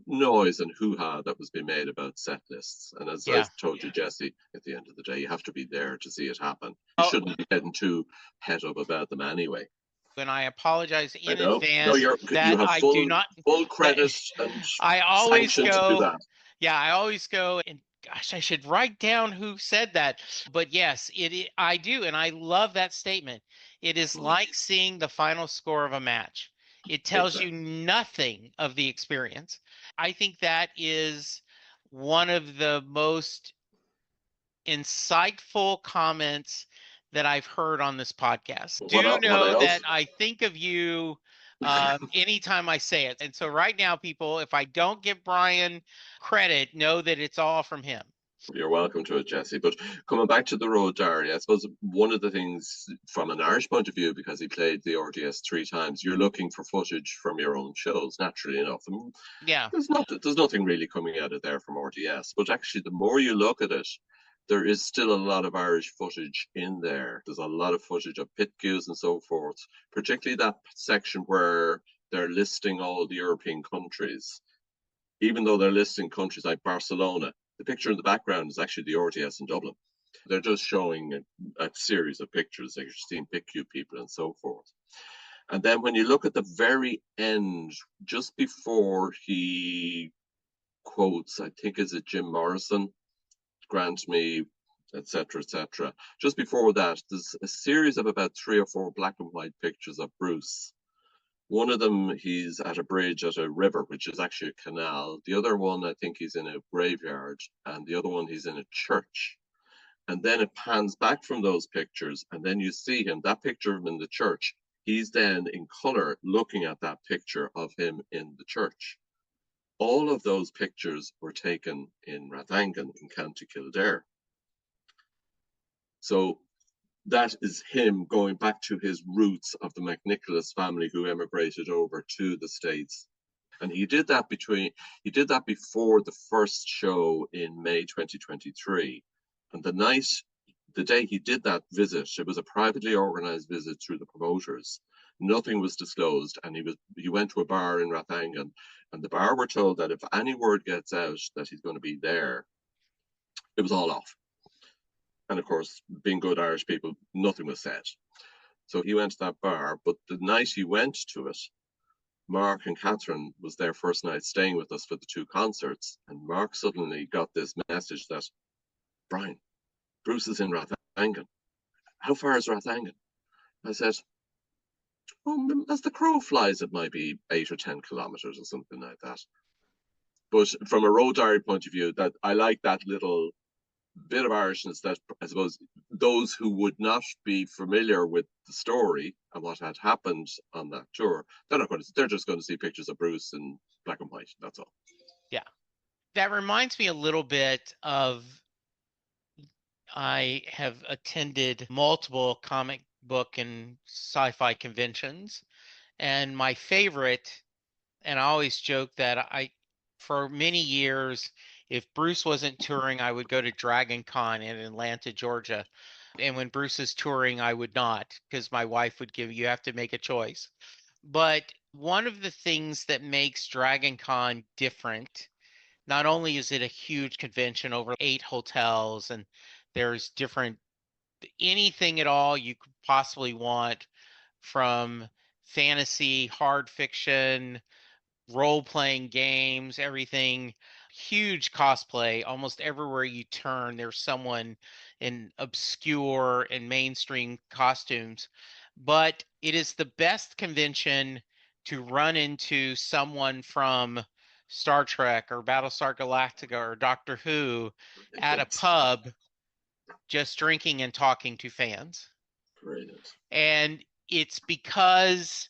noise and hoo-ha that was being made about set lists. And as I Yeah. told you, Jesse, at the end of the day, you have to be there to see it happen. You Oh, shouldn't be getting too het up about them anyway. and I apologize I in know. No, advance you that have I do not full that credit and I always sanction to do go, that. yeah, I always go and gosh, I should write down who said that. But yes, I do, and I love that statement. It is Mm, like seeing the final score of a match. It tells you exactly. nothing of the experience. I think that is one of the most insightful comments that I've heard on this podcast. Do What I know that also I think of you anytime I say it. And so, right now, people, if I don't give Brian credit, know that it's all from him. You're welcome to it, Jesse. But coming back to the Road Diary, I suppose one of the things from an Irish point of view, because he played the RDS three times, you're looking for footage from your own shows, naturally enough. And Yeah. there's nothing really coming out of there from RDS. But actually, the more you look at it, there is still a lot of Irish footage in there. There's a lot of footage of pit queues and so forth, particularly that section where they're listing all the European countries. Even though they're listing countries like Barcelona, the picture in the background is actually the RTS in Dublin. They're just showing a series of pictures, like you're seeing pit queue people and so forth. And then when you look at the very end, just before he quotes, I think is it Jim Morrison, grant me, etc., etc. Just before that, there's a series of about three or four black and white pictures of Bruce. One of them, he's at a bridge at a river, which is actually a canal. The other one, I think he's in a graveyard. And the other one, he's in a church. And then it pans back from those pictures. And then you see him, that picture of him in the church. He's then in color looking at that picture of him in the church. All of those pictures were taken in Rathangan in County Kildare. So that is him going back to his roots of the McNicholas family who emigrated over to the States. And he did that before the first show in May 2023. And the day he did that visit, it was a privately organized visit through the promoters. Nothing was disclosed, and he went to a bar in Rathangan, and the bar were told that if any word gets out that he's going to be there, it was all off. And of course, being good Irish people, nothing was said. So he went to that bar, but the night he went to it, Mark and Catherine was their first night staying with us for the two concerts, and Mark suddenly got this message that, Brian, Bruce is in Rathangan. How far is Rathangan? I said, oh, as the crow flies, it might be 8 or 10 kilometers or something like that. But from a Road Diary point of view, that I like that little bit of Irishness that I suppose those who would not be familiar with the story and what had happened on that tour, they're just going to see pictures of Bruce in black and white. That's all. Yeah. That reminds me a little bit of I have attended multiple comic book and sci-fi conventions, and my favorite, and I always joke that for many years, if Bruce wasn't touring, I would go to Dragon Con in Atlanta, Georgia. And when Bruce is touring, I would not, because my wife would you have to make a choice. But one of the things that makes Dragon Con different, not only is it a huge convention over 8 hotels, and there's different anything at all you could possibly want, from fantasy, hard fiction, role-playing games, everything. Huge cosplay. Almost everywhere you turn, there's someone in obscure and mainstream costumes. But it is the best convention to run into someone from Star Trek or Battlestar Galactica or Doctor Who at a Brilliant. pub just drinking and talking to fans. Brilliant. And it's because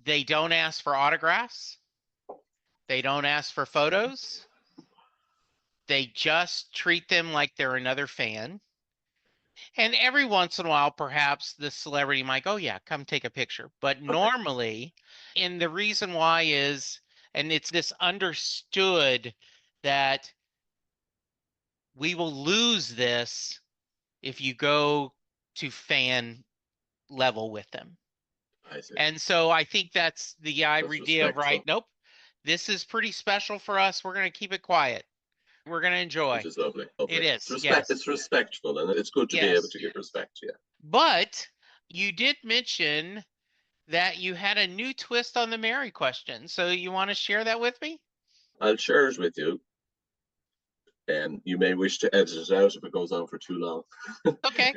they don't ask for autographs. They don't ask for photos. They just treat them like they're another fan. And every once in a while, perhaps the celebrity might go, yeah, come take a picture. But Okay. normally, and the reason why is, and it's this understood that we will lose this if you go to fan level with them. I see. And so I think that's the idea of, right, Respectful. nope, this is pretty special for us. We're going to keep it quiet. We're going to Which enjoy. is lovely. It Lovely. is, yes. It's respectful, and it's good to be able Yes. to give respect. Yeah. But you did mention that you had a new twist on the Mary question. So you want to share that with me? I'll share it with you, and you may wish to edit it out if it goes on for too long. Okay.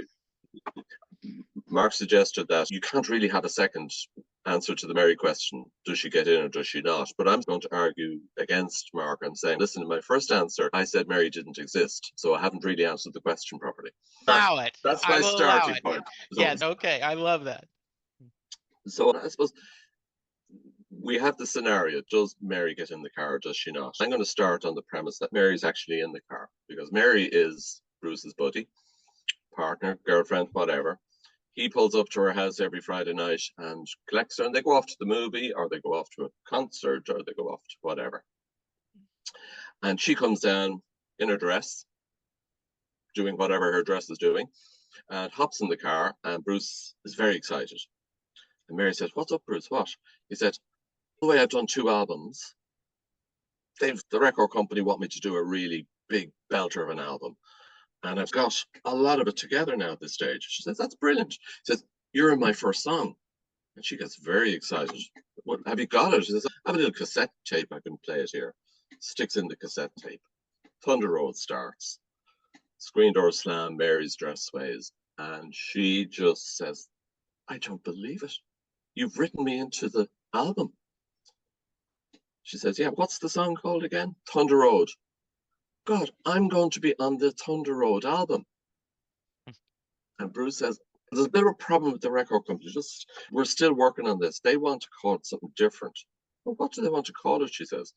Mark suggested that you can't really have a second answer to the Mary question, does she get in or does she not? But I'm going to argue against Mark and saying, listen, in my first answer, I said Mary didn't exist, so I haven't really answered the question properly. Allow it. That's I my will allow starting it. point. Yeah, okay. I love that. So I suppose we have the scenario, does Mary get in the car or does she not? I'm going to start on the premise that Mary's actually in the car, because Mary is Bruce's buddy, partner, girlfriend, whatever. He pulls up to her house every Friday night and collects her, and they go off to the movie, or they go off to a concert, or they go off to whatever. And she comes down in her dress, doing whatever her dress is doing, and hops in the car, and Bruce is very excited. And Mary says, "What's up, Bruce? What?" He said, "The way I've done 2 albums. The record company want me to do a really big belter of an album. And I've got a lot of it together now at this stage." She says, "That's brilliant." She says, "You're in my first song." And she gets very excited. "What, have you got it?" She says, "I have a little cassette tape. I can play it here." Sticks in the cassette tape. Thunder Road starts. Screen door slam, Mary's dress sways. And she just says, "I don't believe it. You've written me into the album." She says, "Yeah, what's the song called again?" "Thunder Road." "God, I'm going to be on the Thunder Road album." And Bruce says, "There's a bit of a problem with the record company. Just we're still working on this. They want to call it something different." "Well, what do they want to call it?" she says.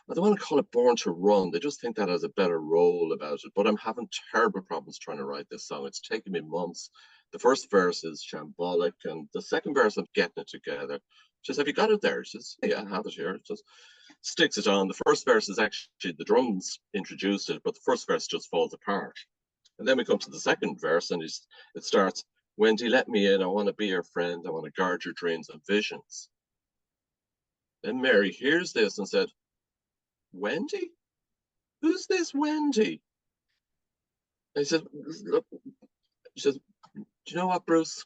"Well, they want to call it Born to Run. They just think that has a better role about it. But I'm having terrible problems trying to write this song. It's taken me months. The first verse is shambolic, and the second verse I'm getting it together." She says, "Have you got it there?" She says, "Yeah, I have it here." It just sticks it on. The first verse is actually the drums introduced it, but the first verse just falls apart. And then we come to the second verse, and it starts, "Wendy, let me in. I want to be your friend. I want to guard your dreams and visions." Then Mary hears this and said, "Wendy? Who's this Wendy?" And he said, "Look," she says, "Do you know what, Bruce?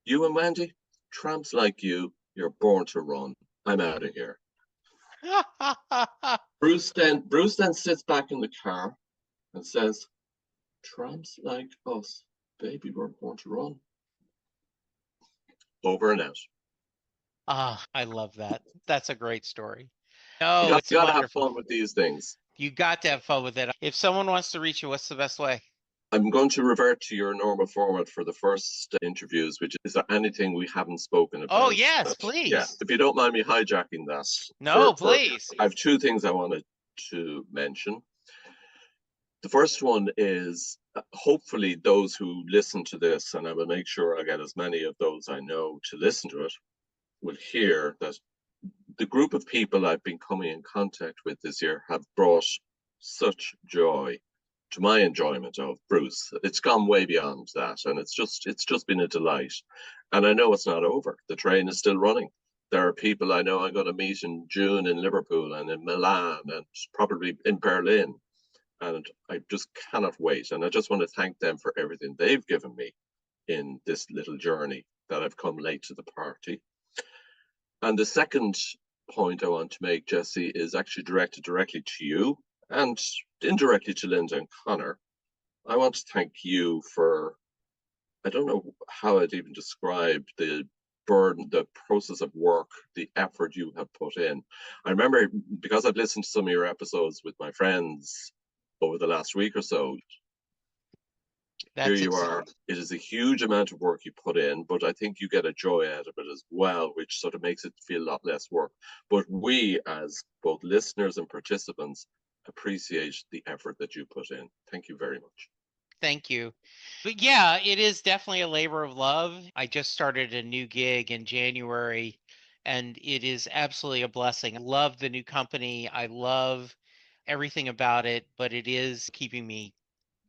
You and Wendy, tramps like you, you're born to run. I'm out of here." Bruce then sits back in the car and says, "Tramps like us, baby, we're born to run." Over and out. Ah, I love that. That's a great story. You Oh, got, it's you got to have wonderful. fun with these things. You got to have fun with it. If someone wants to reach you, what's the best way? I'm going to revert to your normal format for the first interviews, which is there anything we haven't spoken Oh, about? yes, That, yeah, please. if you don't mind me hijacking that, No, for please. I have two things I wanted to mention. The first one is hopefully those who listen to this, and I will make sure I get as many of those I know to listen to it, will hear that the group of people I've been coming in contact with this year have brought such joy to my enjoyment of Bruce. It's gone way beyond that, and it's just been a delight. And I know it's not over. The train is still running. There are people I know I'm going to meet in June in Liverpool and in Milan and probably in Berlin. And I just cannot wait. And I just want to thank them for everything they've given me in this little journey that I've come late to the party. And the second point I want to make, Jesse, is actually directed directly to you and indirectly to Linda and Connor. I want to thank you for, I don't know how I'd even describe the burden, the process of work, the effort you have put in. I remember because I've listened to some of your episodes with my friends over the last week or so, here That's you ex are. It is a huge amount of work you put in, but I think you get a joy out of it as well, which sort of makes it feel a lot less work. But we, as both listeners and participants, appreciate the effort that you put in. Thank you very much. Thank you. But yeah, it is definitely a labor of love. I just started a new gig in January, and it is absolutely a blessing. I love the new company. I love everything about it, but it is keeping me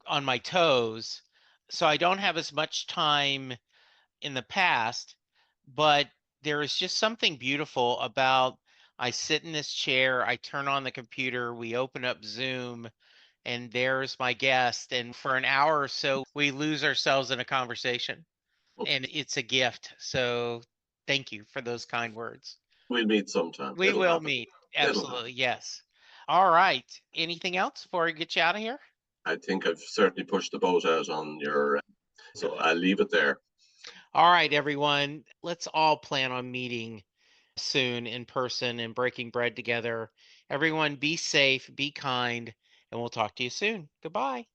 on my toes. So I don't have as much time in the past, but there is just something beautiful about I sit in this chair, I turn on the computer, we open up Zoom, and there's my guest. And for an hour or so, we lose ourselves in a conversation, and it's a gift. So thank you for those kind words. We'll meet sometime. We It'll will happen. meet. It'll happen. Absolutely. Yes. All right. Anything else before I get you out of here? I think I've certainly pushed the boat out on your, so I'll leave it there. All right, everyone. Let's all plan on meeting soon in person and breaking bread together. Everyone, be safe, be kind, and we'll talk to you soon. Goodbye.